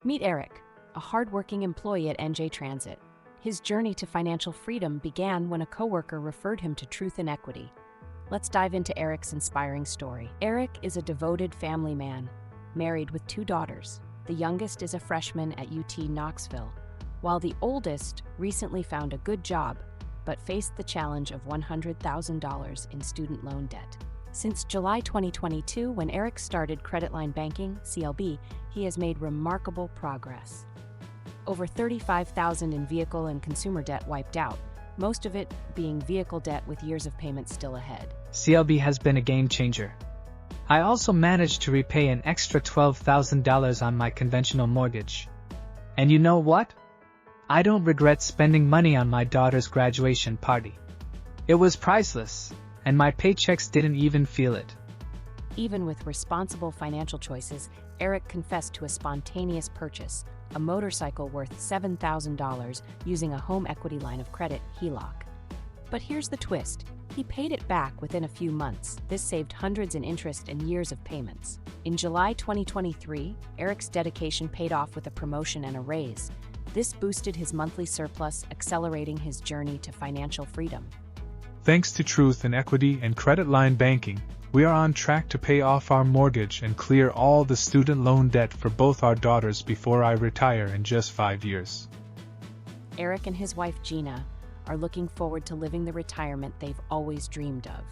Meet Eric, a hardworking employee at NJ Transit. His journey to financial freedom began when a coworker referred him to Truth and Equity. Let's dive into Eric's inspiring story. Eric is a devoted family man, married with 2 daughters. The youngest is a freshman at UT Knoxville, while the oldest recently found a good job but faced the challenge of $100,000 in student loan debt. Since July 2022, when Eric started Credit Line Banking, CLB, he has made remarkable progress. Over $35,000 in vehicle and consumer debt wiped out, most of it being vehicle debt with years of payments still ahead. CLB has been a game changer. I also managed to repay an extra $12,000 on my conventional mortgage. And you know what? I don't regret spending money on my daughter's graduation party. It was priceless, and my paychecks didn't even feel it. Even with responsible financial choices, Eric confessed to a spontaneous purchase, a motorcycle worth $7,000 using a home equity line of credit, HELOC. But here's the twist. He paid it back within a few months. This saved hundreds in interest and years of payments. In July 2023, Eric's dedication paid off with a promotion and a raise. This boosted his monthly surplus, accelerating his journey to financial freedom. Thanks to Truth and Equity and Credit Line Banking, we are on track to pay off our mortgage and clear all the student loan debt for both our daughters before I retire in just 5 years. Eric and his wife Gina are looking forward to living the retirement they've always dreamed of,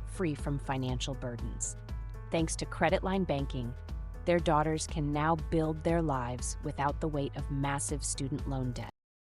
free from financial burdens. Thanks to Credit Line Banking, their daughters can now build their lives without the weight of massive student loan debt.